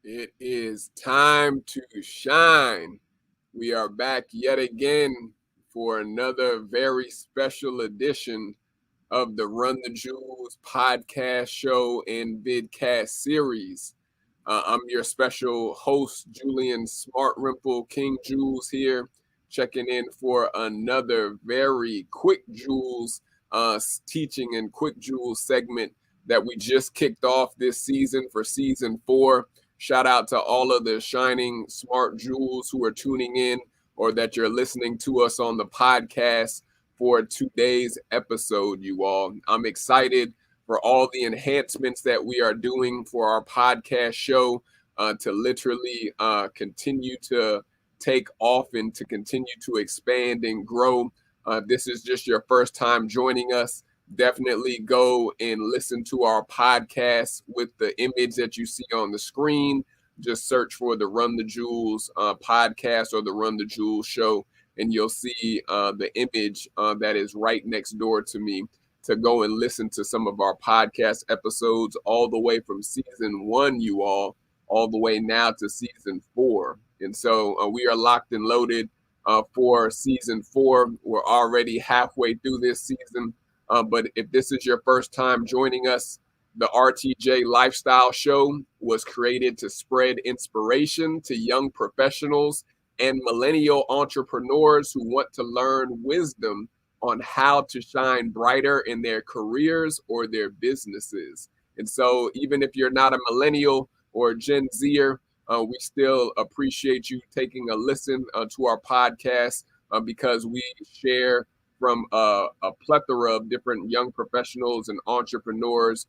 It is time to shine. We are back yet again for another very special edition of the Run the Jewelz podcast show and vidcast series. I'm your special host, Julian Smartrimple, King Jewelz here, checking in for another very quick jewels teaching and quick jewels segment that we just kicked off this season for season 4. Shout out to all of the shining smart jewels who are tuning in or that you're listening to us on the podcast for today's episode, you all. I'm excited for all the enhancements that we are doing for our podcast show to literally continue to take off and to continue to expand and grow. This is just your first time joining us. Definitely go and listen to our podcast with the image that you see on the screen. Just search for the Run the Jewelz podcast or the Run the Jewelz Show, and you'll see the image that is right next door to me to go and listen to some of our podcast episodes all the way from season 1, you all the way now to season 4. And so we are locked and loaded for season 4. We're already halfway through this season. But if this is your first time joining us, the RTJ Lifestyle Show was created to spread inspiration to young professionals and millennial entrepreneurs who want to learn wisdom on how to shine brighter in their careers or their businesses. And so even if you're not a millennial or a Gen Zer, we still appreciate you taking a listen to our podcast because we share from a plethora of different young professionals and entrepreneurs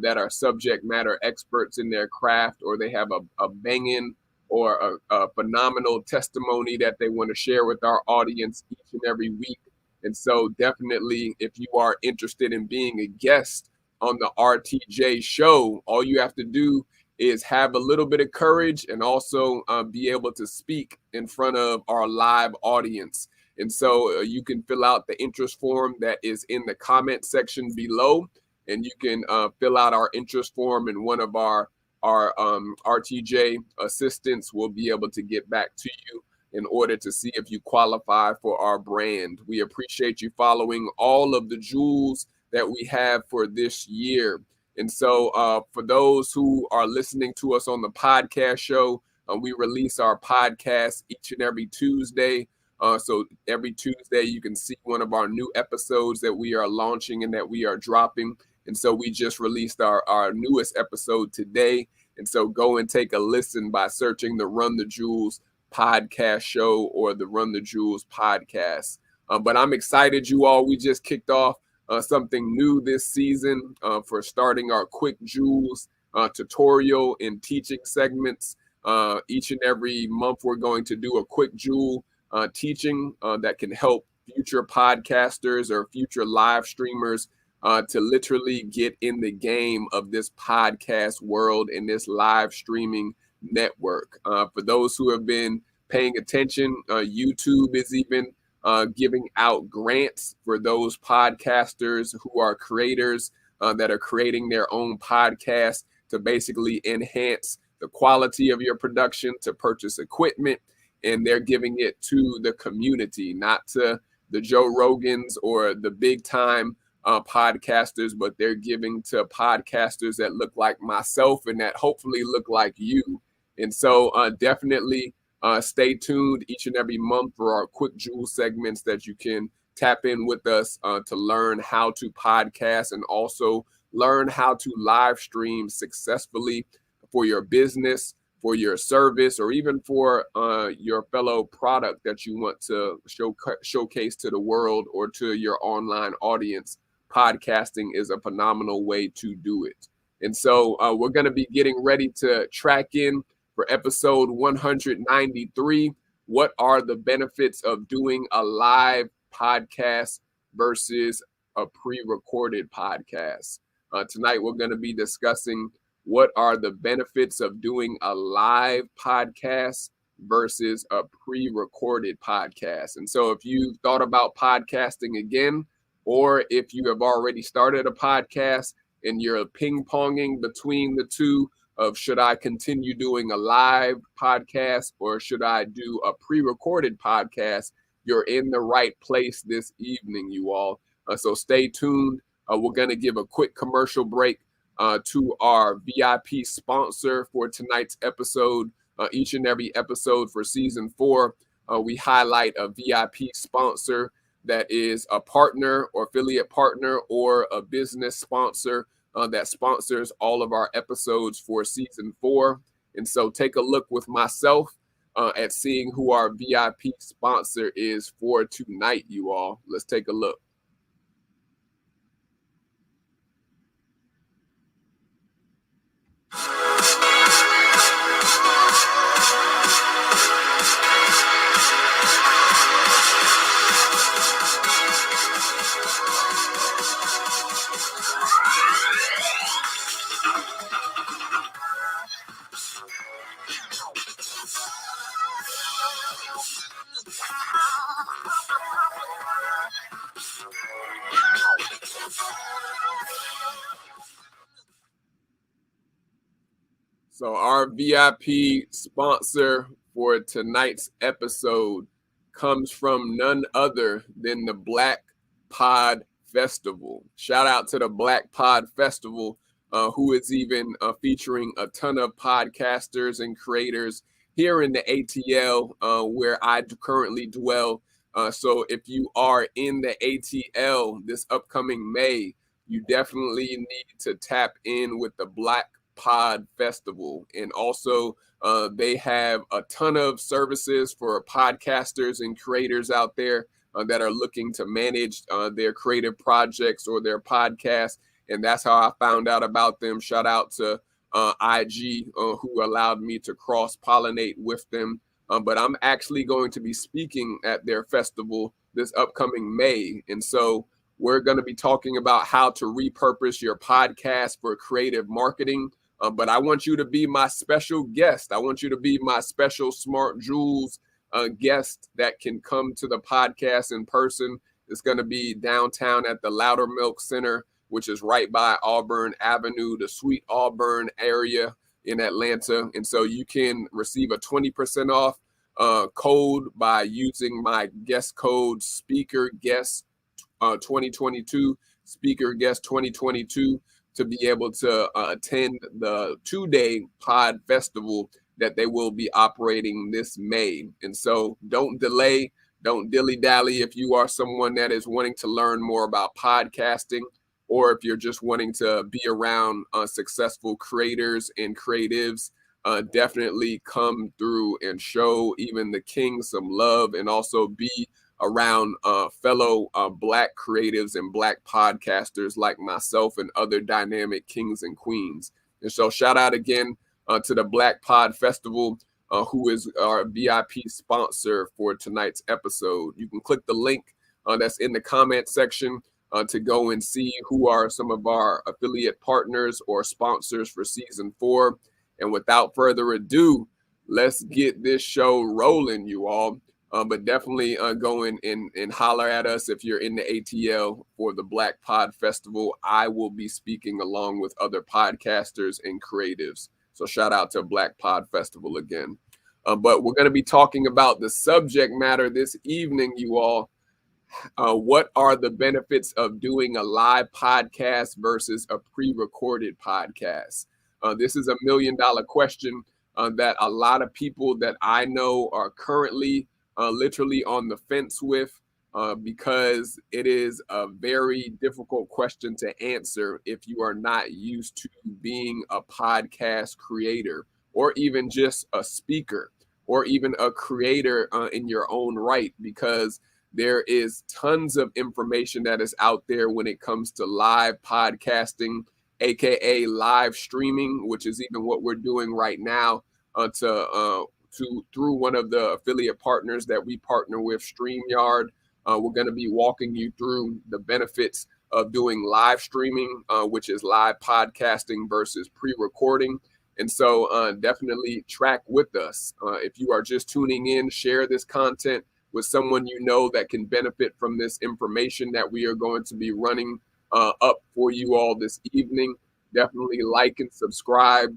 that are subject matter experts in their craft, or they have a banging or a phenomenal testimony that they want to share with our audience each and every week. And so definitely, if you are interested in being a guest on the RTJ show, all you have to do is have a little bit of courage and also be able to speak in front of our live audience. And so you can fill out the interest form that is in the comment section below, and you can fill out our interest form, and one of our RTJ assistants will be able to get back to you in order to see if you qualify for our brand. We appreciate you following all of the jewels that we have for this year. And so for those who are listening to us on the podcast show, we release our podcast each and every Tuesday. So every Tuesday, you can see one of our new episodes that we are launching and that we are dropping. And so we just released our newest episode today. And so go and take a listen by searching the Run the Jewelz podcast show or the Run the Jewelz podcast. But I'm excited, you all. We just kicked off something new this season for starting our quick jewels tutorial and teaching segments. Each and every month, we're going to do a quick jewel teaching that can help future podcasters or future live streamers to literally get in the game of this podcast world and this live streaming network. For those who have been paying attention, YouTube is even giving out grants for those podcasters who are creators that are creating their own podcast to basically enhance the quality of your production, to purchase equipment. And they're giving it to the community, not to the Joe Rogans or the big time podcasters, but they're giving to podcasters that look like myself and that hopefully look like you. And so definitely stay tuned each and every month for our quick jewel segments that you can tap in with us to learn how to podcast and also learn how to live stream successfully for your business, for your service, or even for your fellow product that you want to showcase to the world or to your online audience. Podcasting is a phenomenal way to do it. And so we're going to be getting ready to track in for episode 193. What are the benefits of doing a live podcast versus a pre-recorded podcast? Tonight, we're going to be discussing what are the benefits of doing a live podcast versus a pre-recorded podcast. And so if you've thought about podcasting again, or if you have already started a podcast and you're ping-ponging between the two, of should I continue doing a live podcast or should I do a pre-recorded podcast, you're in the right place this evening, you all. So stay tuned. We're going to give a quick commercial break to our VIP sponsor for tonight's episode. Each and every episode for season 4, we highlight a VIP sponsor that is a partner or affiliate partner or a business sponsor that sponsors all of our episodes for season 4. And so take a look with myself at seeing who our VIP sponsor is for tonight, you all. Let's take a look. So our VIP sponsor for tonight's episode comes from none other than the Black Pod Festival. Shout out to the Black Pod Festival, who is even featuring a ton of podcasters and creators here in the ATL, where I currently dwell. So if you are in the ATL this upcoming May, you definitely need to tap in with the Black Pod Festival. And also they have a ton of services for podcasters and creators out there that are looking to manage their creative projects or their podcasts. And that's how I found out about them. Shout out to IG who allowed me to cross-pollinate with them. But I'm actually going to be speaking at their festival this upcoming May. And so we're going to be talking about how to repurpose your podcast for creative marketing. But I want you to be my special guest. I want you to be my special Smart Jewelz guest that can come to the podcast in person. It's going to be downtown at the Loudermilk Center, which is right by Auburn Avenue, the Sweet Auburn area in Atlanta. And so you can receive a 20% off code by using my guest code SpeakerGuest 2022, SpeakerGuest 2022. To be able to attend the 2-day pod festival that they will be operating this May. And so don't delay, don't dilly-dally if you are someone that is wanting to learn more about podcasting, or if you're just wanting to be around successful creators and creatives. Definitely come through and show even the king some love, and also be around fellow Black creatives and Black podcasters like myself and other dynamic kings and queens. And so shout out again to the Black Pod Festival, who is our VIP sponsor for tonight's episode. You can click the link that's in the comment section to go and see who are some of our affiliate partners or sponsors for season 4. And without further ado, let's get this show rolling, you all. But definitely go in and holler at us if you're in the ATL for the Black Pod Festival. I will be speaking along with other podcasters and creatives. So shout out to Black Pod Festival again. But we're going to be talking about the subject matter this evening, you all. What are the benefits of doing a live podcast versus a pre-recorded podcast? This is $1 million question that a lot of people that I know are currently literally on the fence with, because it is a very difficult question to answer if you are not used to being a podcast creator, or even just a speaker, or even a creator in your own right, because there is tons of information that is out there when it comes to live podcasting, aka live streaming, which is even what we're doing right now through one of the affiliate partners that we partner with, StreamYard. We're going to be walking you through the benefits of doing live streaming, which is live podcasting versus pre-recording. And so definitely track with us. If you are just tuning in, share this content with someone you know that can benefit from this information that we are going to be running up for you all this evening. Definitely like and subscribe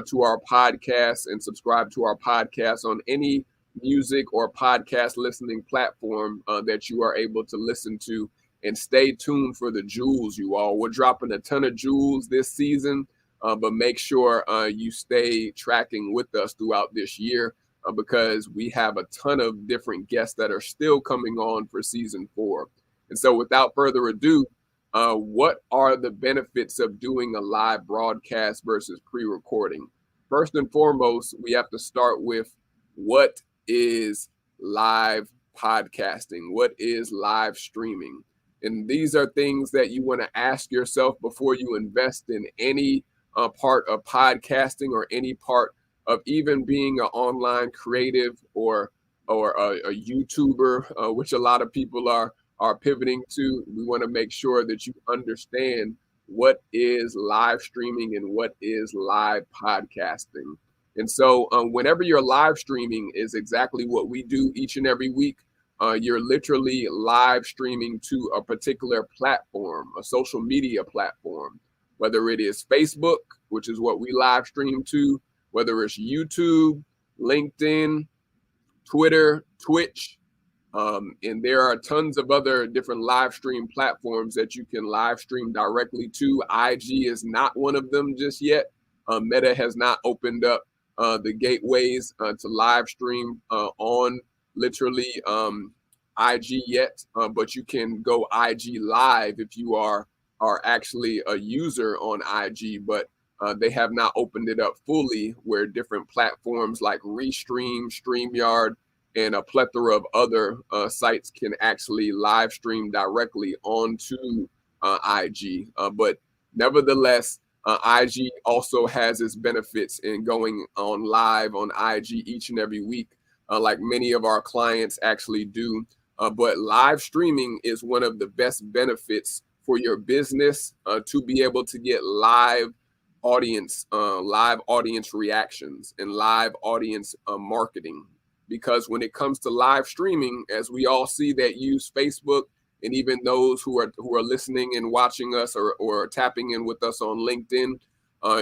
to our podcast and subscribe to our podcast on any music or podcast listening platform that you are able to listen to. And stay tuned for the jewels, you all. We're dropping a ton of jewels this season, but make sure you stay tracking with us throughout this year because we have a ton of different guests that are still coming on for season 4. And so without further ado, what are the benefits of doing a live broadcast versus pre-recording? First and foremost, we have to start with what is live podcasting? What is live streaming? And these are things that you want to ask yourself before you invest in any part of podcasting or any part of even being an online creative or a YouTuber, which a lot of people are pivoting to. We want to make sure that you understand what is live streaming and what is live podcasting. And so whenever you're live streaming is exactly what we do each and every week. You're literally live streaming to a particular platform, a social media platform, whether it is Facebook, which is what we live stream to, whether it's YouTube, LinkedIn, Twitter, Twitch, and there are tons of other different live stream platforms that you can live stream directly to. IG is not one of them just yet. Meta has not opened up the gateways to live stream on literally IG yet, but you can go IG live if you are actually a user on IG, but they have not opened it up fully where different platforms like Restream, StreamYard, and a plethora of other sites can actually live stream directly onto IG. But nevertheless, IG also has its benefits in going on live on IG each and every week, like many of our clients actually do. But live streaming is one of the best benefits for your business to be able to get live audience reactions and live audience marketing. Because when it comes to live streaming, as we all see that use Facebook, and even those who are listening and watching us or tapping in with us on LinkedIn,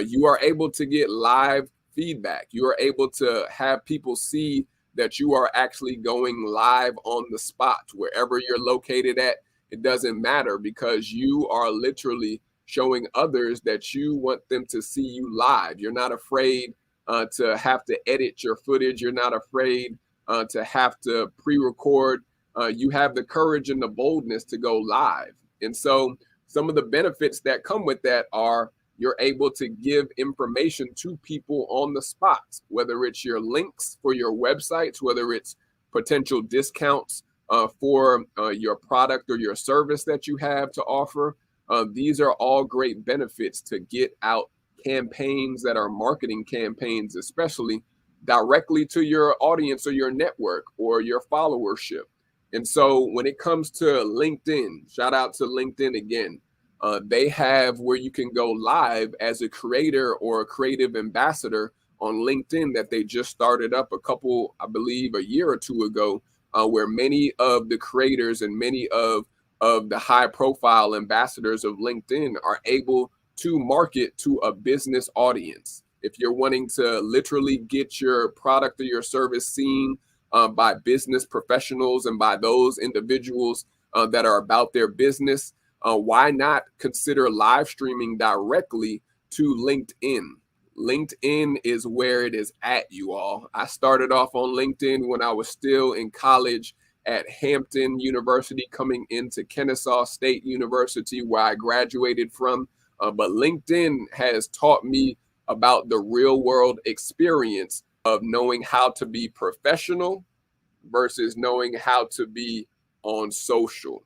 you are able to get live feedback. You are able to have people see that you are actually going live on the spot wherever you're located at. It doesn't matter because you are literally showing others that you want them to see you live. You're not afraid to have to edit your footage. You're not afraid to have to pre-record. You have the courage and the boldness to go live. And so some of the benefits that come with that are you're able to give information to people on the spot, whether it's your links for your websites, whether it's potential discounts for your product or your service that you have to offer. These are all great benefits to get out campaigns that are marketing campaigns, especially directly to your audience or your network or your followership. And so when it comes to LinkedIn, shout out to LinkedIn again. They have where you can go live as a creator or a creative ambassador on LinkedIn that they just started up a year or two ago, where many of the creators and many of the high profile ambassadors of LinkedIn are able to market to a business audience. If you're wanting to literally get your product or your service seen by business professionals and by those individuals that are about their business, why not consider live streaming directly to LinkedIn? LinkedIn is where it is at, you all. I started off on LinkedIn when I was still in college at Hampton University, coming into Kennesaw State University, where I graduated from. But LinkedIn has taught me about the real world experience of knowing how to be professional versus knowing how to be on social.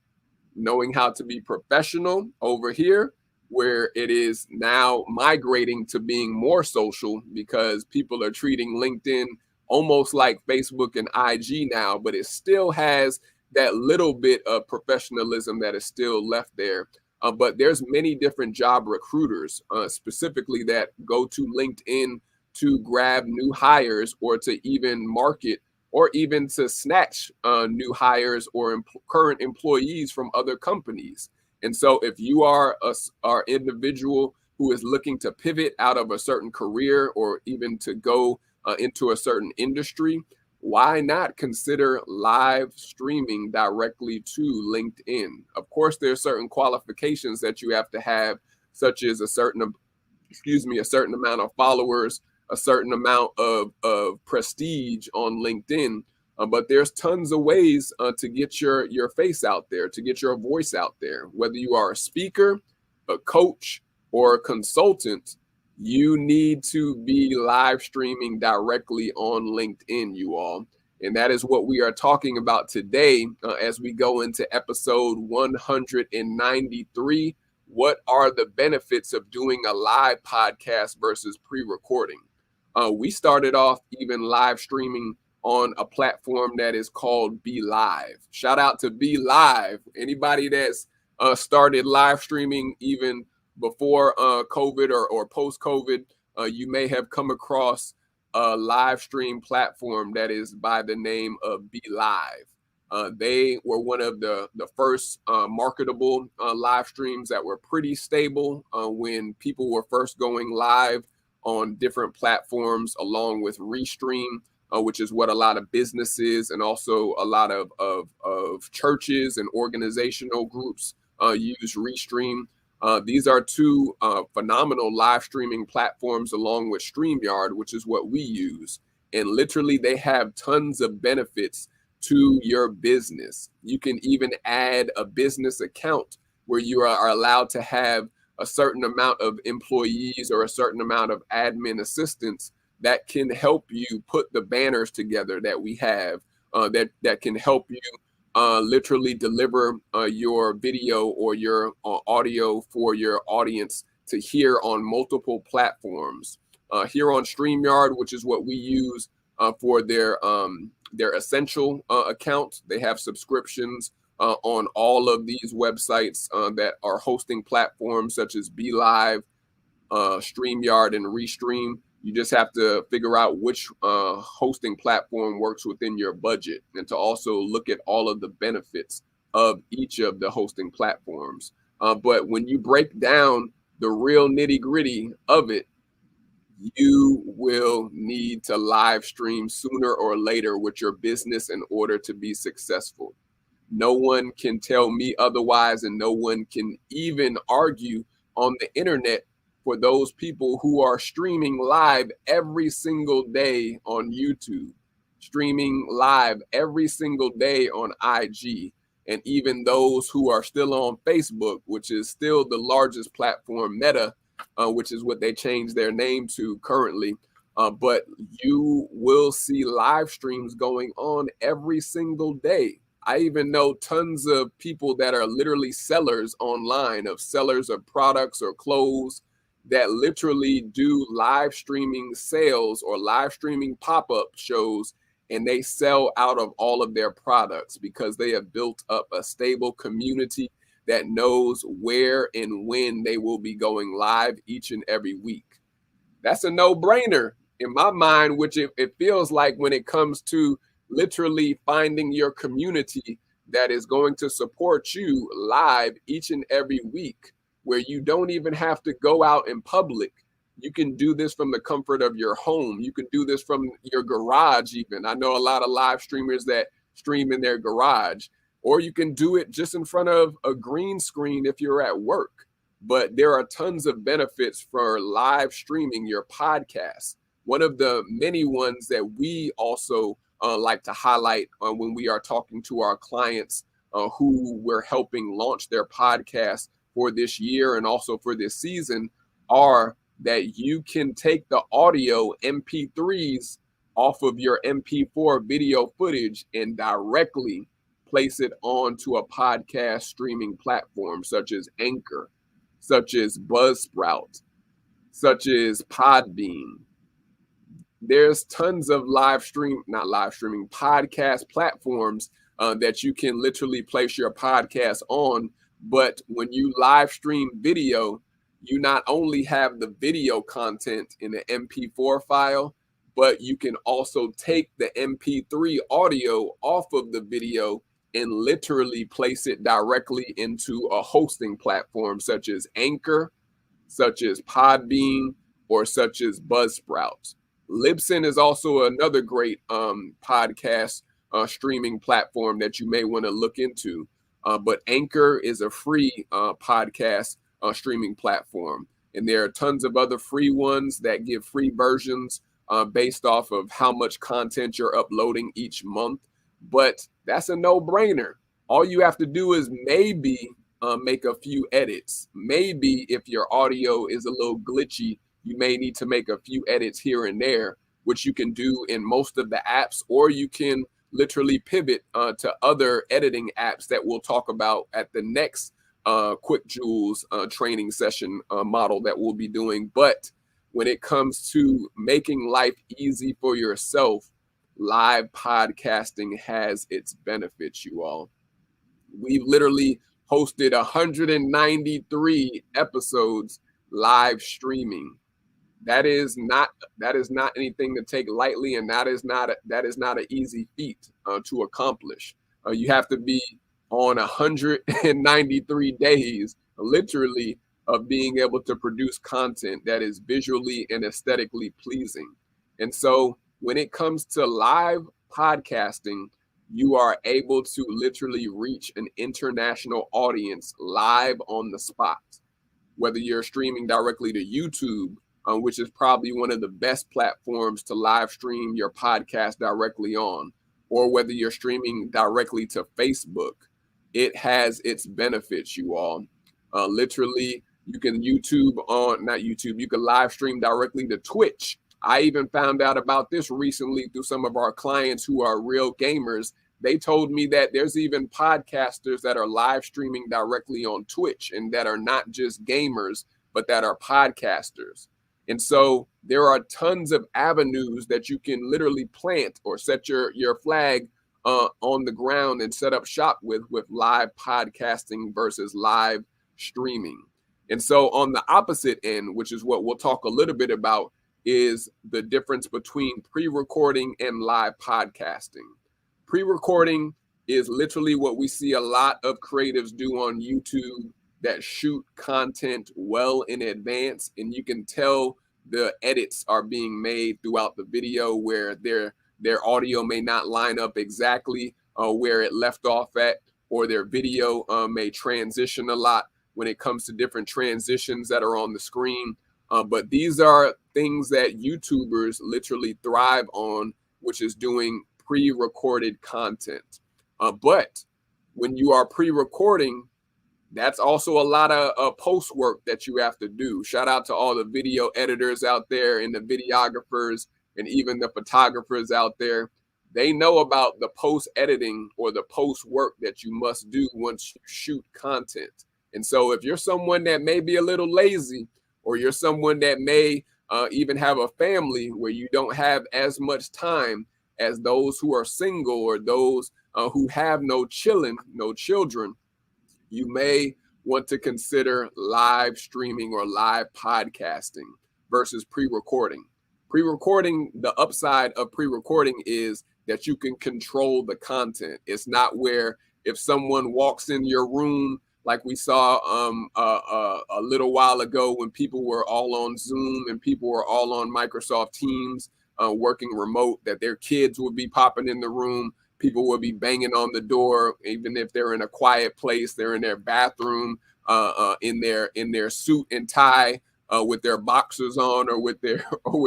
Knowing how to be professional over here, where it is now migrating to being more social because people are treating LinkedIn almost like Facebook and IG now, but it still has that little bit of professionalism that is still left there. But there's many different job recruiters specifically that go to LinkedIn to grab new hires or to even market or even to snatch new hires or current employees from other companies. And so if you are an individual who is looking to pivot out of a certain career or even to go into a certain industry, why not consider live streaming directly to LinkedIn? Of course, there are certain qualifications that you have to have, such as a certain amount of followers, a certain amount of prestige on LinkedIn. But there's tons of ways to get your face out there, to get your voice out there. Whether you are a speaker, a coach, or a consultant, you need to be live streaming directly on LinkedIn, you all. And that is what we are talking about today as we go into episode 193. What are the benefits of doing a live podcast versus pre-recording? We started off even live streaming on a platform that is called Be Live. Shout out to Be Live. Anybody that's started live streaming even before COVID or post-COVID, you may have come across a live stream platform that is by the name of Be Live. They were one of the first marketable live streams that were pretty stable when people were first going live on different platforms, along with Restream, which is what a lot of businesses and also a lot of churches and organizational groups use Restream. These are two phenomenal live streaming platforms, along with StreamYard, which is what we use. And literally, they have tons of benefits to your business. You can even add a business account where you are allowed to have a certain amount of employees or a certain amount of admin assistants that can help you put the banners together that we have, that can help you literally deliver your video or your audio for your audience to hear on multiple platforms. Here on StreamYard, which is what we use for their essential account, they have subscriptions on all of these websites that are hosting platforms such as Be Live, StreamYard, and Restream. You just have to figure out which hosting platform works within your budget, and to also look at all of the benefits of each of the hosting platforms. But when you break down the real nitty-gritty of it, you will need to live stream sooner or later with your business in order to be successful. No one can tell me otherwise, and no one can even argue on the internet for those people who are streaming live every single day on YouTube, streaming live every single day on IG, and even those who are still on Facebook, which is still the largest platform, Meta, which is what they changed their name to currently. But you will see live streams going on every single day. I even know tons of people that are literally sellers online, of sellers of products or clothes, that literally do live streaming sales or live streaming pop-up shows, and they sell out of all of their products because they have built up a stable community that knows where and when they will be going live each and every week. That's a no-brainer in my mind, which it feels like when it comes to literally finding your community that is going to support you live each and every week, where you don't even have to go out in public. You can do this from the comfort of your home. You can do this from your garage even. I know a lot of live streamers that stream in their garage, or you can do it just in front of a green screen if you're at work. But there are tons of benefits for live streaming your podcast. One of the many ones that we also like to highlight when we are talking to our clients who we're helping launch their podcast for this year and also for this season, are that you can take the audio MP3s off of your MP4 video footage and directly place it onto a podcast streaming platform such as Anchor, such as Buzzsprout, such as Podbean. There's tons of podcast platforms that you can literally place your podcast on. But when you live stream video, you not only have the video content in the MP4 file, but you can also take the MP3 audio off of the video and literally place it directly into a hosting platform such as Anchor, such as Podbean or such as Buzzsprout. Libsyn is also another great podcast streaming platform that you may want to look into. But Anchor is a free podcast streaming platform. And there are tons of other free ones that give free versions based off of how much content you're uploading each month. But that's a no-brainer. All you have to do is maybe make a few edits. Maybe if your audio is a little glitchy, you may need to make a few edits here and there, which you can do in most of the apps, or you can literally pivot to other editing apps that we'll talk about at the next Quick Jewelz training session model that we'll be doing. But when it comes to making life easy for yourself, live podcasting has its benefits, you all. We've literally hosted 193 episodes live streaming. That is not anything to take lightly, and that is not an easy feat to accomplish. You have to be on 193 days, literally, of being able to produce content that is visually and aesthetically pleasing. And so when it comes to live podcasting, you are able to literally reach an international audience live on the spot. Whether you're streaming directly to YouTube, which is probably one of the best platforms to live stream your podcast directly on, or whether you're streaming directly to Facebook, it has its benefits, you all. Literally, you can you can live stream directly to Twitch. I even found out about this recently through some of our clients who are real gamers. They told me that there's even podcasters that are live streaming directly on Twitch and that are not just gamers, but that are podcasters. And so there are tons of avenues that you can literally plant or set your flag on the ground and set up shop with live podcasting versus live streaming. And so on the opposite end, which is what we'll talk a little bit about, is the difference between pre-recording and live podcasting. Pre-recording is literally what we see a lot of creatives do on YouTube that shoot content well in advance, and you can tell the edits are being made throughout the video where their audio may not line up exactly where it left off at, or their video may transition a lot when it comes to different transitions that are on the screen. But these are things that YouTubers literally thrive on, which is doing pre-recorded content. But when you are pre-recording, that's also a lot of post work that you have to do. Shout out to all the video editors out there and the videographers and even the photographers out there. They know about the post editing or the post work that you must do once you shoot content. And so if you're someone that may be a little lazy, or you're someone that may even have a family where you don't have as much time as those who are single or those who have no children, you may want to consider live streaming or live podcasting versus pre-recording. Pre-recording, the upside of pre-recording is that you can control the content. It's not where if someone walks in your room, like we saw a little while ago when people were all on Zoom and people were all on Microsoft Teams working remote, that their kids would be popping in the room. People will be banging on the door, even if they're in a quiet place. They're in their bathroom, in their suit and tie, with their boxers on, or with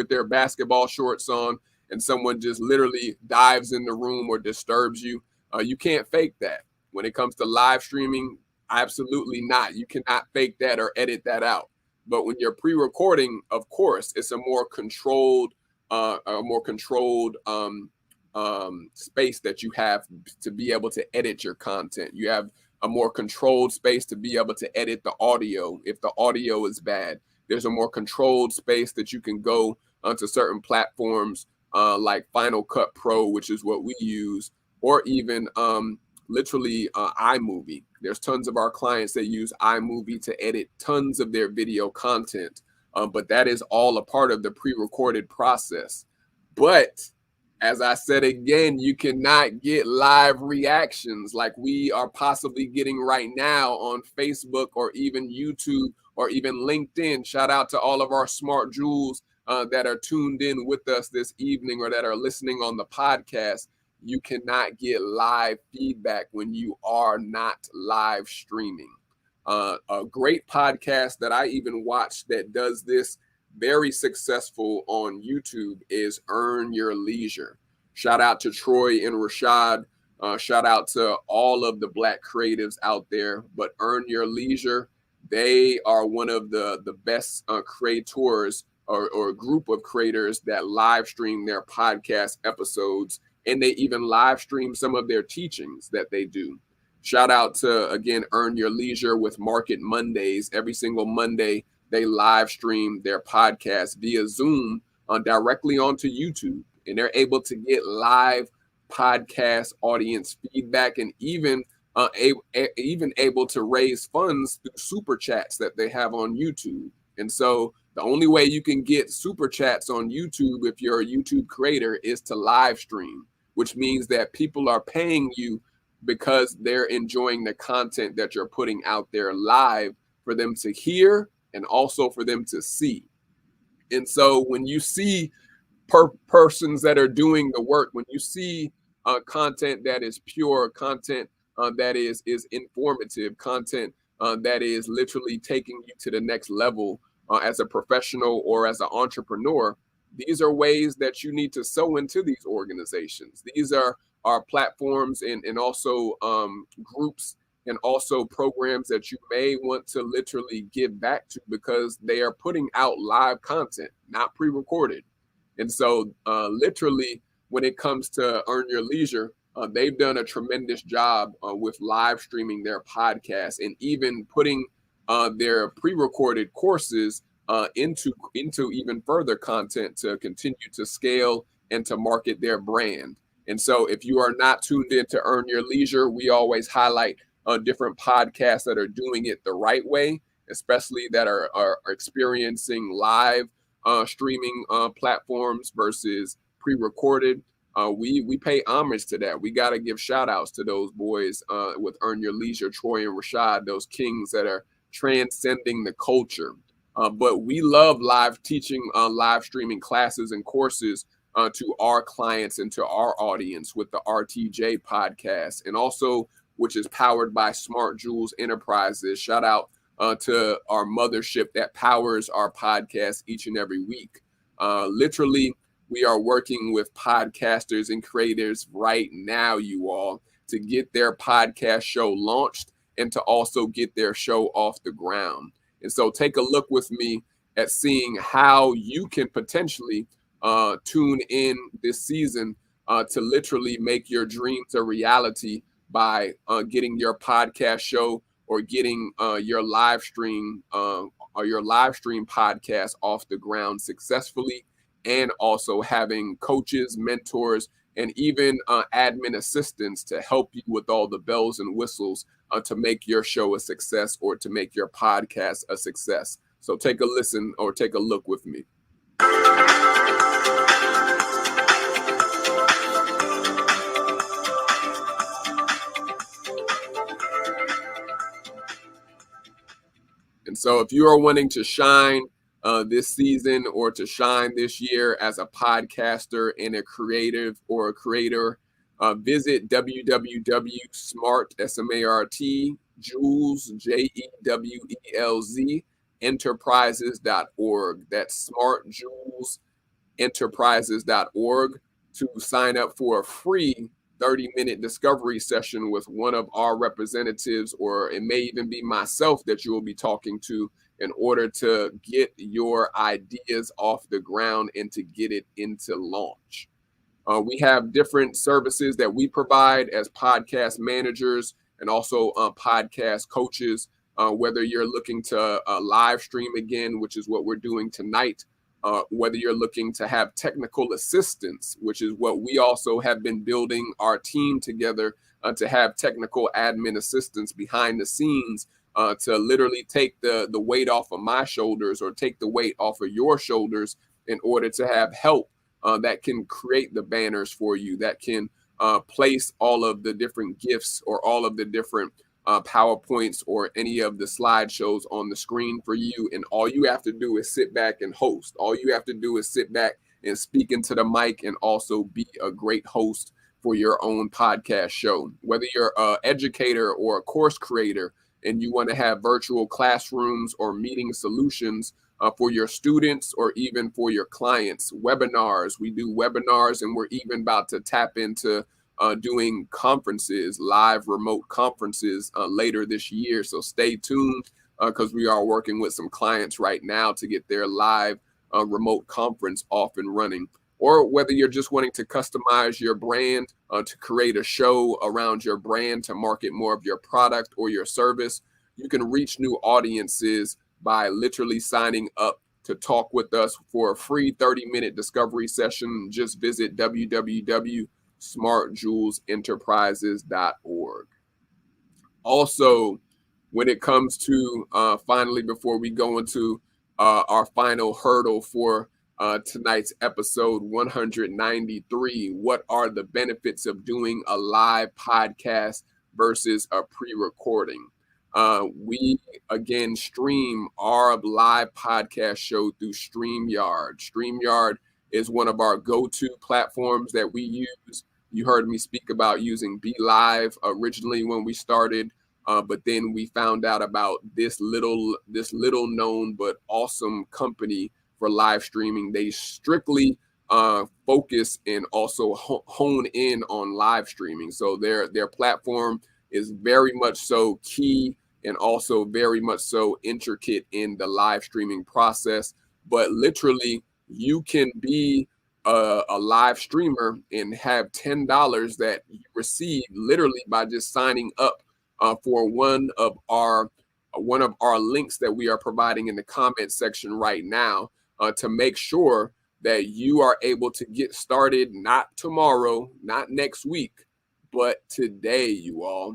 their basketball shorts on, and someone just literally dives in the room or disturbs you. You can't fake that. When it comes to live streaming, absolutely not. You cannot fake that or edit that out. But when you're pre-recording, of course, it's a more controlled space that you have to be able to edit your content. You have a more controlled space to be able to edit the audio if the audio is bad. There's a more controlled space that you can go onto certain platforms like Final Cut Pro, which is what we use, or even literally iMovie. There's tons of our clients that use iMovie to edit tons of their video content, but that is all a part of the pre-recorded process. But As I said again, you cannot get live reactions like we are possibly getting right now on Facebook or even YouTube or even LinkedIn. Shout out to all of our smart jewels that are tuned in with us this evening or that are listening on the podcast. You cannot get live feedback when you are not live streaming. A great podcast that I even watched that does this very successful on YouTube is Earn Your Leisure. Shout out to Troy and Rashad. Shout out to all of the Black creatives out there. But Earn Your Leisure, they are one of the best creators or group of creators that live stream their podcast episodes. And they even live stream some of their teachings that they do. Shout out to, again, Earn Your Leisure with Market Mondays. Every single Monday, they live stream their podcast via Zoom directly onto YouTube. And they're able to get live podcast audience feedback and even able to raise funds through super chats that they have on YouTube. And so the only way you can get super chats on YouTube if you're a YouTube creator is to live stream, which means that people are paying you because they're enjoying the content that you're putting out there live for them to hear and also for them to see. And so when you see persons that are doing the work, when you see content that is pure, content that is informative, content that is literally taking you to the next level as a professional or as an entrepreneur, these are ways that you need to sow into these organizations. These are platforms and also groups and also programs that you may want to literally give back to because they are putting out live content, not pre-recorded. And so literally when it comes to Earn Your Leisure, they've done a tremendous job with live streaming their podcast and even putting their pre-recorded courses into even further content to continue to scale and to market their brand. And so if you are not tuned in to Earn Your Leisure, we always highlight different podcasts that are doing it the right way, especially that are experiencing live streaming platforms versus pre-recorded. We pay homage to that. We got to give shout outs to those boys with Earn Your Leisure, Troy and Rashad, those kings that are transcending the culture. But we love live teaching, live streaming classes and courses to our clients and to our audience with the RTJ podcast, and also which is powered by Smart Jewels Enterprises. Shout out to our mothership that powers our podcast each and every week. Literally, we are working with podcasters and creators right now, you all, to get their podcast show launched and to also get their show off the ground. And so take a look with me at seeing how you can potentially tune in this season to literally make your dreams a reality by getting your podcast show or getting your live stream podcast off the ground successfully, and also having coaches, mentors, and even admin assistants to help you with all the bells and whistles to make your show a success or to make your podcast a success. So take a listen or take a look with me. And so if you are wanting to shine this season or to shine this year as a podcaster and a creative or a creator, visit www.smartjewelz, JEWELZ, enterprises.org. That's smartjewelzenterprises.org to sign up for a free 30-minute discovery session with one of our representatives, or it may even be myself that you will be talking to in order to get your ideas off the ground and to get it into launch. We have different services that we provide as podcast managers and also podcast coaches, whether you're looking to live stream again, which is what we're doing tonight, whether you're looking to have technical assistance, which is what we also have been building our team together to have technical admin assistance behind the scenes to literally take the weight off of my shoulders or take the weight off of your shoulders in order to have help that can create the banners for you, that can place all of the different GIFs or all of the different PowerPoints or any of the slideshows on the screen for you. And all you have to do is sit back and host. All you have to do is sit back and speak into the mic and also be a great host for your own podcast show. Whether you're an educator or a course creator and you want to have virtual classrooms or meeting solutions for your students or even for your clients, webinars. We do webinars, and we're even about to tap into doing conferences, live remote conferences later this year. So stay tuned because we are working with some clients right now to get their live remote conference off and running. Or whether you're just wanting to customize your brand to create a show around your brand to market more of your product or your service, you can reach new audiences by literally signing up to talk with us for a free 30-minute discovery session. Just visit www.smartjewelsenterprises.org. Also, when it comes to finally, before we go into our final hurdle for tonight's episode 193, what are the benefits of doing a live podcast versus a pre-recording? We again stream our live podcast show through StreamYard. StreamYard is one of our go-to platforms that we use. You heard me speak about using BeLive originally when we started, but then we found out about this little known but awesome company for live streaming. They strictly focus and also hone in on live streaming. So their platform is very much so key and also very much so intricate in the live streaming process. But literally, you can be a live streamer and have $10 that you receive literally by just signing up for one of our links that we are providing in the comment section right now to make sure that you are able to get started, not tomorrow, not next week, but today. You are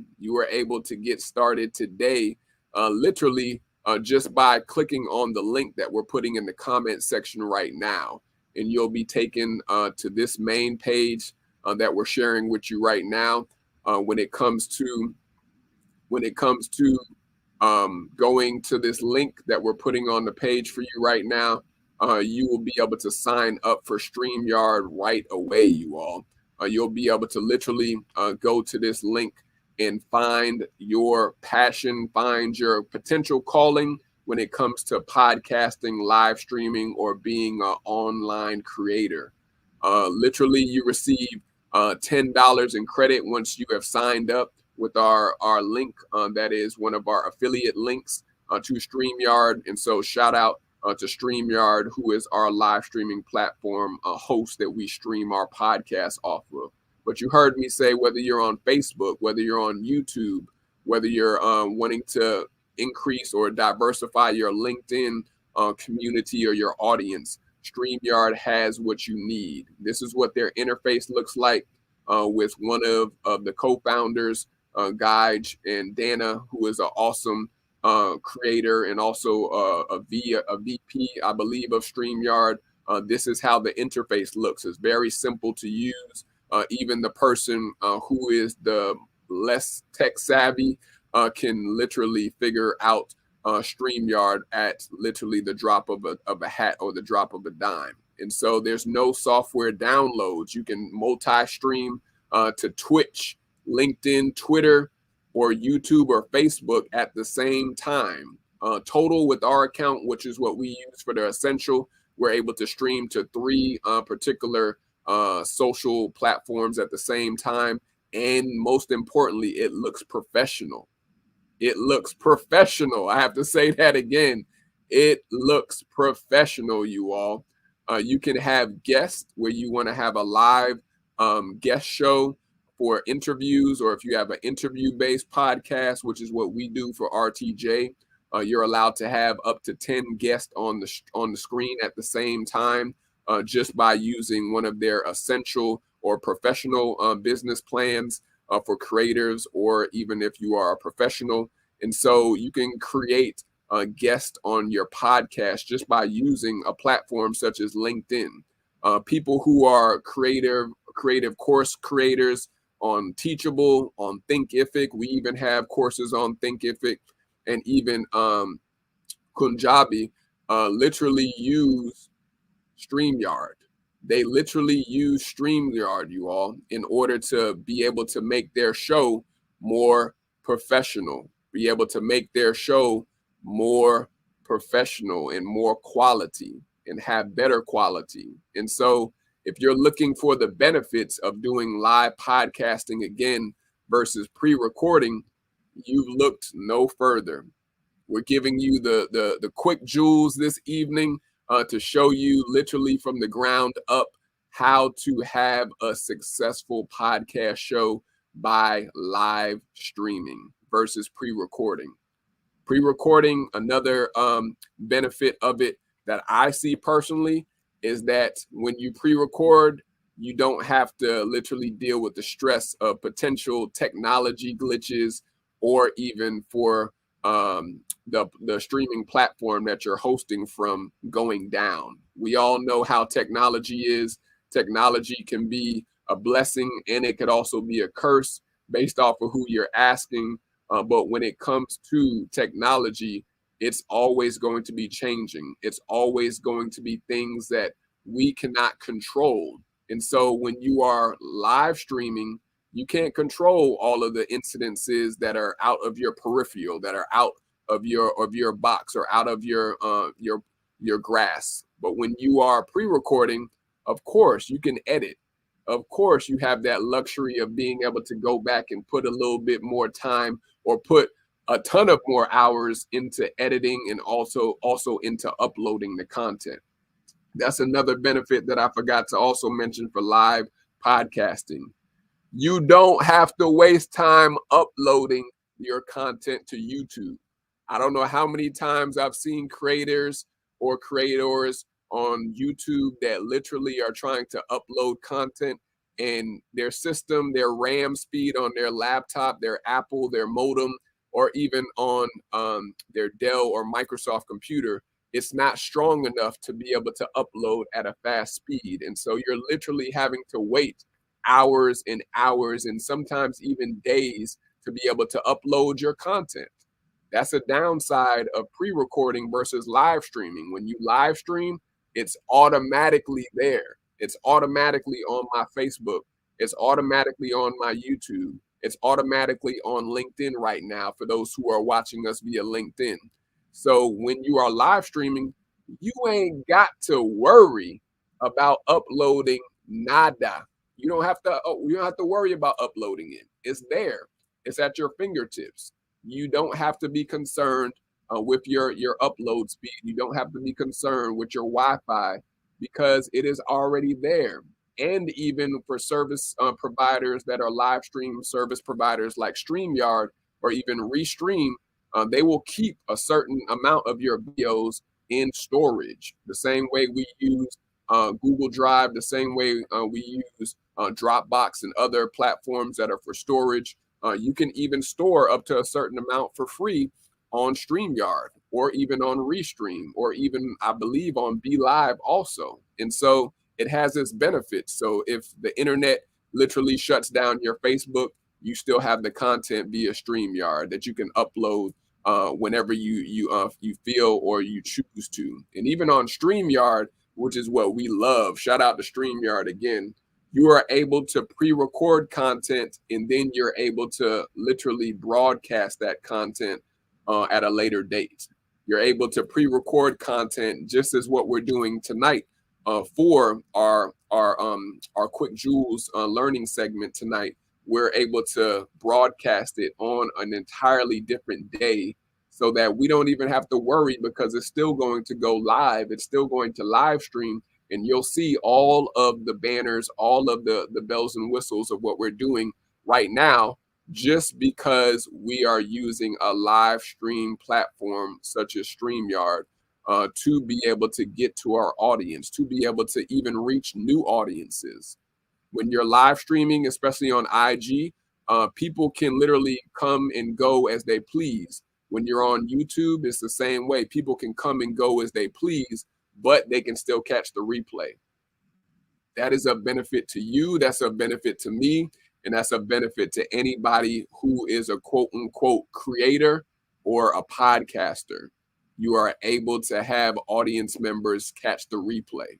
able to get started today, literally just by clicking on the link that we're putting in the comment section right now. And you'll be taken to this main page that we're sharing with you right now. When it comes to going to this link that we're putting on the page for you right now, you will be able to sign up for StreamYard right away, you all. You'll be able to literally go to this link and find your passion, find your potential calling when it comes to podcasting, live streaming, or being an online creator. Literally, you receive $10 in credit once you have signed up with our link. That is one of our affiliate links to StreamYard. And so shout out to StreamYard, who is our live streaming platform host that we stream our podcast off of. But you heard me say, whether you're on Facebook, whether you're on YouTube, whether you're wanting to increase or diversify your LinkedIn community or your audience, StreamYard has what you need. This is what their interface looks like with one of the co-founders, Gage and Dana, who is an awesome creator and also a VP, I believe, of StreamYard. This is how the interface looks. It's very simple to use. Even the person who is the less tech savvy can literally figure out StreamYard at literally the drop of a hat or the drop of a dime. And so there's no software downloads. You can multi-stream to Twitch, LinkedIn, Twitter, or YouTube or Facebook at the same time. Total with our account, which is what we use for the Essential, we're able to stream to 3 particular social platforms at the same time. And most importantly, it looks professional. It looks professional. I have to say that again. It looks professional, you all. You can have guests where you want to have a live guest show for interviews, or if you have an interview-based podcast, which is what we do for RTJ, you're allowed to have up to 10 guests on the screen at the same time, just by using one of their essential or professional business plans for creators, or even if you are a professional. And so you can create a guest on your podcast just by using a platform such as LinkedIn. people who are creative course creators on Teachable, on Thinkific. We even have courses on Thinkific, and even Kunjabi literally use StreamYard. They literally use StreamYard, you all, in order to be able to make their show more professional, be able to make their show more professional and more quality and have better quality. And so if you're looking for the benefits of doing live podcasting again versus pre-recording, you've looked no further. We're giving you the quick jewels this evening to show you literally from the ground up how to have a successful podcast show by live streaming versus pre-recording. Pre-recording, another benefit of it that I see personally is that when you pre-record, you don't have to literally deal with the stress of potential technology glitches, or even for the streaming platform that you're hosting from going down. We all know how technology is. Technology can be a blessing and it could also be a curse based off of who you're asking. But when it comes to technology, it's always going to be changing. It's always going to be things that we cannot control. And so when you are live streaming, you can't control all of the incidences that are out of your peripheral, that are out of your box or out of your grasp. But when you are pre-recording, of course you can edit. Of course you have that luxury of being able to go back and put a little bit more time or put a ton of more hours into editing and also into uploading the content. That's another benefit that I forgot to also mention for live podcasting. You don't have to waste time uploading your content to YouTube. I don't know how many times I've seen creators or creators on YouTube that literally are trying to upload content, and their system, their RAM speed on their laptop, their Apple, their modem, or even on their Dell or Microsoft computer, it's not strong enough to be able to upload at a fast speed. And so you're literally having to wait hours and hours and sometimes even days to be able to upload your content. That's a downside of pre-recording versus live streaming. When you live stream, it's automatically there. It's automatically on my Facebook. It's automatically on my YouTube. It's automatically on LinkedIn right now for those who are watching us via LinkedIn. So when you are live streaming, you ain't got to worry about uploading nada. You don't have to worry about uploading it. It's there. It's at your fingertips. You don't have to be concerned with your upload speed. You don't have to be concerned with your Wi-Fi because it is already there. And even for service providers that are live stream service providers like StreamYard or even Restream, they will keep a certain amount of your videos in storage. The same way we use Google Drive, the same way we use Dropbox and other platforms that are for storage. You can even store up to a certain amount for free on StreamYard or even on Restream or even, I believe, on Be Live also. And so it has its benefits. So if the internet literally shuts down your Facebook, you still have the content via StreamYard that you can upload whenever you feel or you choose to. And even on StreamYard, which is what we love, shout out to StreamYard again, you are able to pre-record content and then you're able to literally broadcast that content at a later date. You're able to pre-record content just as what we're doing tonight for our Quick Jewels learning segment tonight. We're able to broadcast it on an entirely different day so that we don't even have to worry because it's still going to go live. It's still going to live stream. And you'll see all of the banners, all of the bells and whistles of what we're doing right now, just because we are using a live stream platform such as StreamYard to be able to get to our audience, to be able to even reach new audiences. When you're live streaming, especially on IG, people can literally come and go as they please. When you're on YouTube, it's the same way. People can come and go as they please, but they can still catch the replay. That is a benefit to you. That's a benefit to me. And that's a benefit to anybody who is a quote unquote creator or a podcaster. You are able to have audience members catch the replay.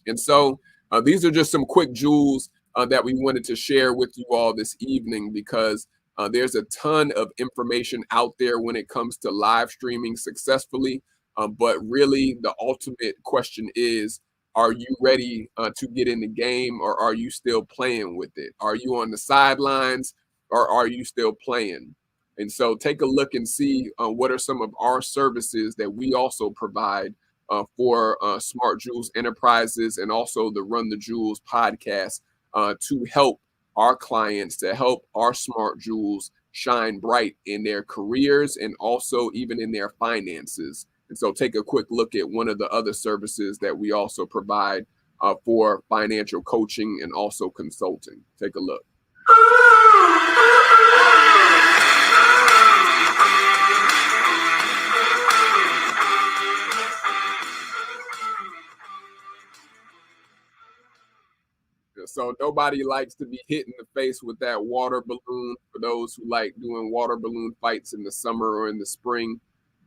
And so these are just some quick jewels that we wanted to share with you all this evening, because there's a ton of information out there when it comes to live streaming successfully. But really, the ultimate question is, are you ready to get in the game, or are you still playing with it? Are you on the sidelines, or are you still playing? And so take a look and see what are some of our services that we also provide for Smart Jewels Enterprises and also the Run the Jewels podcast to help our clients, to help our smart jewels shine bright in their careers and also even in their finances. And so take a quick look at one of the other services that we also provide for financial coaching and also consulting. Take a look. So nobody likes to be hit in the face with that water balloon, for those who like doing water balloon fights in the summer or in the spring.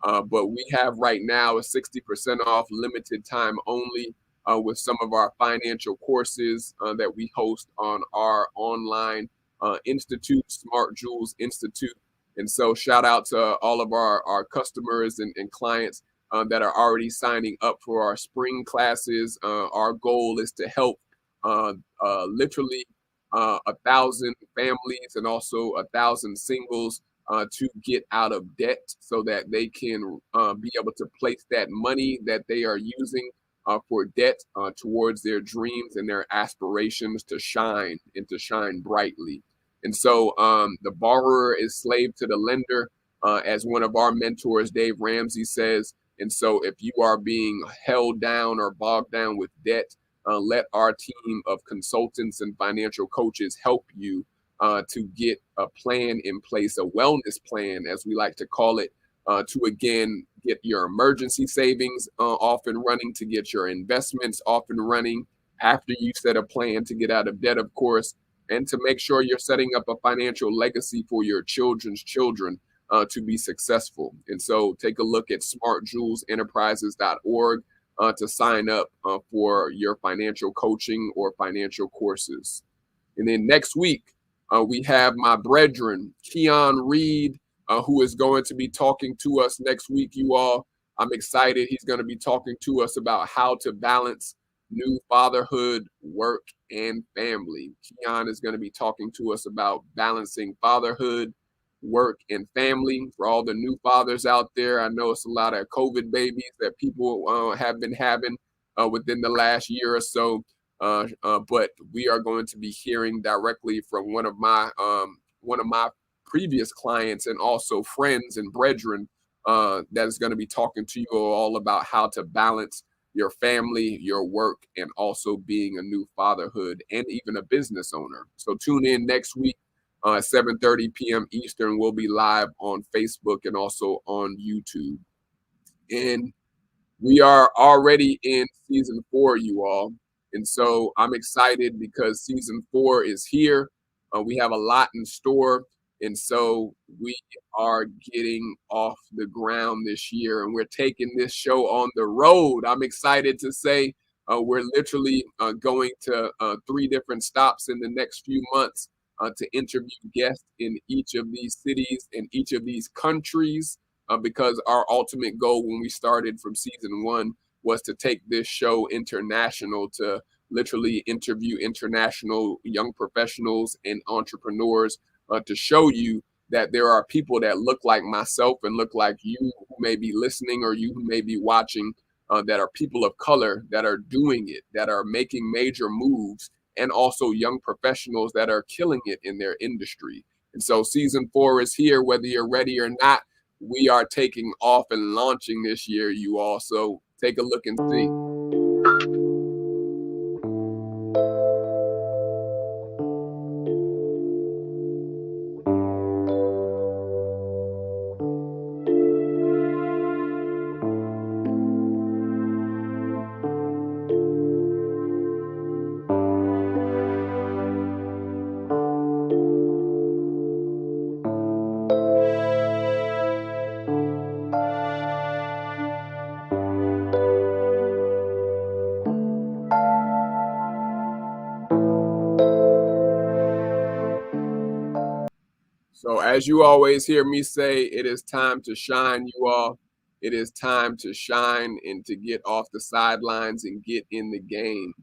But we have right now a 60% off, limited time only, with some of our financial courses that we host on our online institute, Smart Jewels Institute. And so shout out to all of our customers and clients that are already signing up for our spring classes. Our goal is to help literally 1,000 families and also 1,000 singles to get out of debt, so that they can be able to place that money that they are using for debt towards their dreams and their aspirations to shine and to shine brightly. And so the borrower is slave to the lender, as one of our mentors, Dave Ramsey, says. And so if you are being held down or bogged down with debt, let our team of consultants and financial coaches help you to get a plan in place, a wellness plan, as we like to call it, to again get your emergency savings off and running, to get your investments off and running after you set a plan to get out of debt, of course, and to make sure you're setting up a financial legacy for your children's children to be successful. And so take a look at smartjewelsenterprises.org to sign up for your financial coaching or financial courses. And then next week, we have my brethren, Keon Reed, who is going to be talking to us next week, you all. I'm excited. He's going to be talking to us about how to balance new fatherhood, work, and family. Keon is going to be talking to us about balancing fatherhood, work, and family. For all the new fathers out there, I know it's a lot of COVID babies that people have been having within the last year or so. But we are going to be hearing directly from one of my previous clients and also friends and brethren that is going to be talking to you all about how to balance your family, your work, and also being a new fatherhood and even a business owner. So tune in next week. 7:30 p.m. Eastern. We'll be live on Facebook and also on YouTube. And we are already in season 4, you all. And so I'm excited because season 4 is here. We have a lot in store. And so we are getting off the ground this year, and we're taking this show on the road. I'm excited to say we're literally going to 3 different stops in the next few months to interview guests in each of these cities and each of these countries, because our ultimate goal when we started from season 1 was to take this show international, to literally interview international young professionals and entrepreneurs to show you that there are people that look like myself and look like you who may be listening or you who may be watching, that are people of color that are doing it, that are making major moves, and also young professionals that are killing it in their industry. And so season 4 is here, whether you're ready or not. We are taking off and launching this year, you all. So take a look and see. So as you always hear me say, it is time to shine, you all. It is time to shine and to get off the sidelines and get in the game.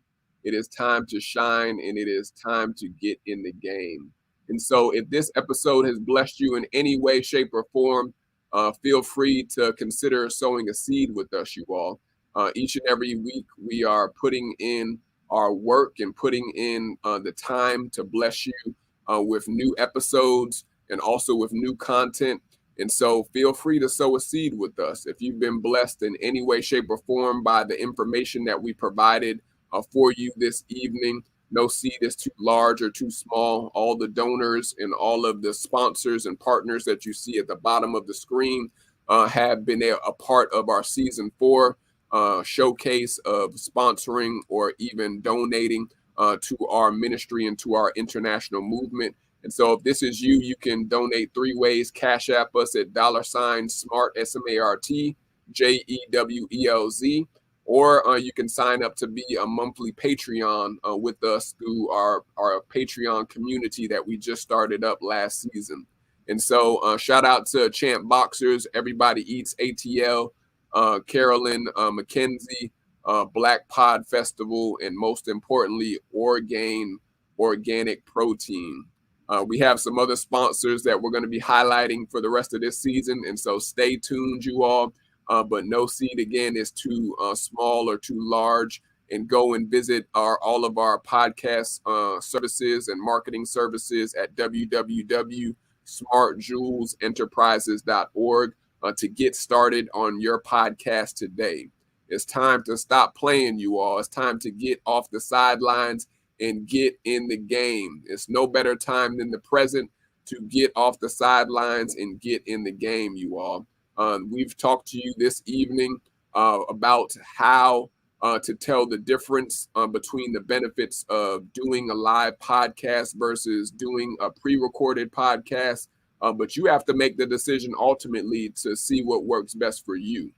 It is time to shine and it is time to get in the game. And so if this episode has blessed you in any way, shape, or form, feel free to consider sowing a seed with us, you all. Each and every week, we are putting in our work and putting in the time to bless you with new episodes and also with new content. And so feel free to sow a seed with us. If you've been blessed in any way, shape, or form by the information that we provided for you this evening, no seed is too large or too small. All the donors and all of the sponsors and partners that you see at the bottom of the screen have been a part of our season 4 showcase of sponsoring or even donating to our ministry and to our international movement. And so if this is you, you can donate 3 ways. Cash App us at $SMART, SMART, JEWELZ, or you can sign up to be a monthly Patreon with us through our Patreon community that we just started up last season. And so shout out to Champ Boxers, Everybody Eats ATL, Carolyn McKenzie, Black Pod Festival, and most importantly, Orgain Organic Protein. We have some other sponsors that we're going to be highlighting for the rest of this season, and so stay tuned, you all. But no seed, again, is too small or too large. And go and visit all of our podcast services and marketing services at www.smartjewelsenterprises.org to get started on your podcast today. It's time to stop playing, you all. It's time to get off the sidelines and get in the game. It's no better time than the present to get off the sidelines and get in the game, you all. We've talked to you this evening about how to tell the difference between the benefits of doing a live podcast versus doing a pre-recorded podcast. But you have to make the decision ultimately to see what works best for you.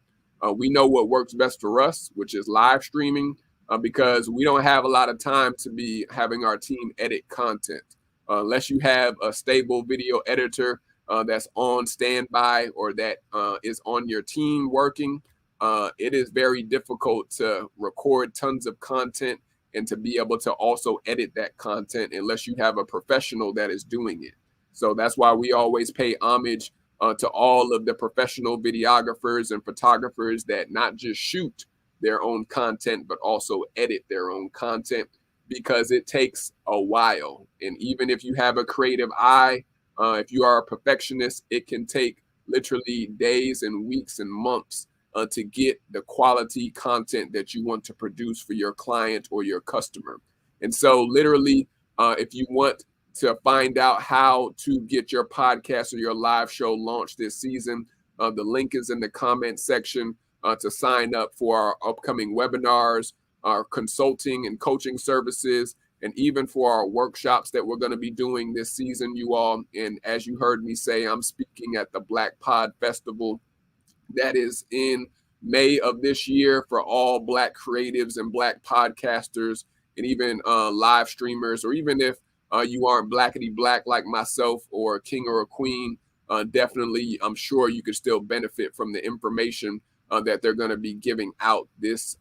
We know what works best for us, which is live streaming, because we don't have a lot of time to be having our team edit content. Unless you have a stable video editor that's on standby or that is on your team working, it is very difficult to record tons of content and to be able to also edit that content unless you have a professional that is doing it. So that's why we always pay homage to all of the professional videographers and photographers that not just shoot their own content, but also edit their own content, because it takes a while. And even if you have a creative eye, if you are a perfectionist, it can take literally days and weeks and months to get the quality content that you want to produce for your client or your customer. And so literally, if you want to find out how to get your podcast or your live show launched this season, the link is in the comment section to sign up for our upcoming webinars, our consulting and coaching services, and even for our workshops that we're going to be doing this season, you all. And as you heard me say, I'm speaking at the Black Pod Festival that is in May of this year for all Black creatives and Black podcasters and even live streamers, or even if you aren't blackety black like myself or a king or a queen, definitely I'm sure you could still benefit from the information that they're going to be giving out this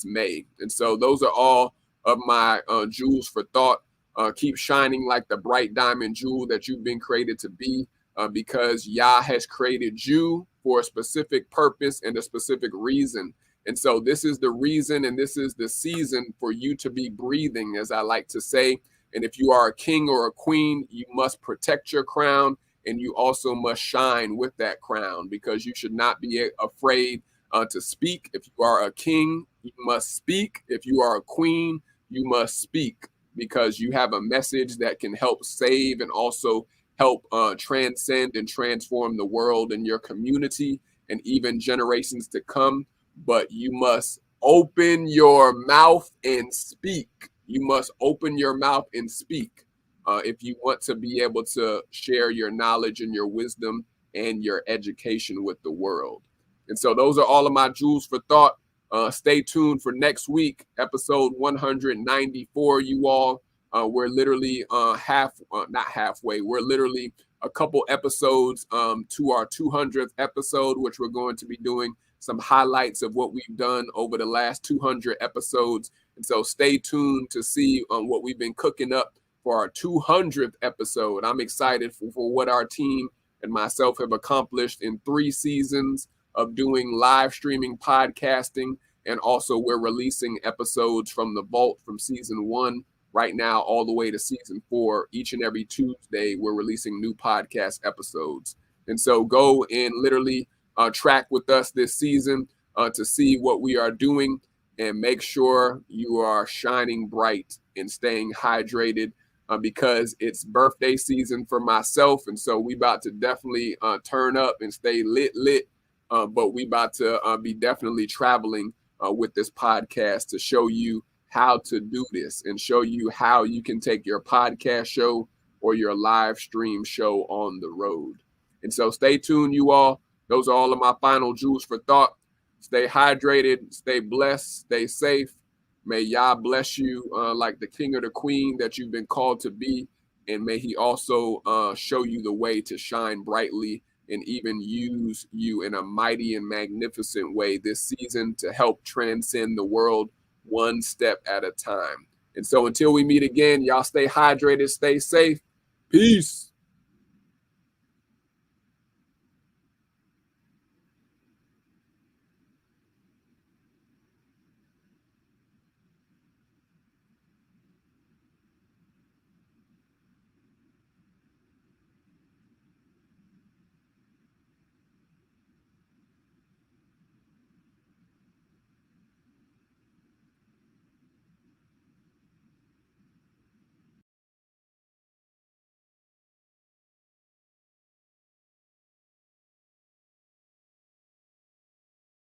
May. And so those are all of my jewels for thought. Keep shining like the bright diamond jewel that you've been created to be, because Yah has created you for a specific purpose and a specific reason. And so this is the reason and this is the season for you to be breathing, as I like to say. And if you are a king or a queen, you must protect your crown, and you also must shine with that crown, because you should not be afraid to speak. If you are a king, you must speak. If you are a queen, you must speak, because you have a message that can help save and also help transcend and transform the world and your community and even generations to come. But you must open your mouth and speak. You must open your mouth and speak if you want to be able to share your knowledge and your wisdom and your education with the world. And so those are all of my jewels for thought. Stay tuned for next week, episode 194, you all. We're literally not halfway. We're literally a couple episodes to our 200th episode, which we're going to be doing some highlights of what we've done over the last 200 episodes. And so stay tuned to see what we've been cooking up for our 200th episode. I'm excited for what our team and myself have accomplished in 3 seasons of doing live streaming podcasting. And also we're releasing episodes from the vault from season 1 right now all the way to season 4. Each and every Tuesday, we're releasing new podcast episodes. And so go and literally track with us this season to see what we are doing, and make sure you are shining bright and staying hydrated because it's birthday season for myself. And so we about to definitely turn up and stay lit. But we about to be definitely traveling with this podcast to show you how to do this and show you how you can take your podcast show or your live stream show on the road. And so stay tuned, you all. Those are all of my final jewels for thought. Stay hydrated, stay blessed, stay safe. May Yah bless you like the king or the queen that you've been called to be. And may he also show you the way to shine brightly and even use you in a mighty and magnificent way this season to help transcend the world one step at a time. And so until we meet again, y'all stay hydrated, stay safe. Peace.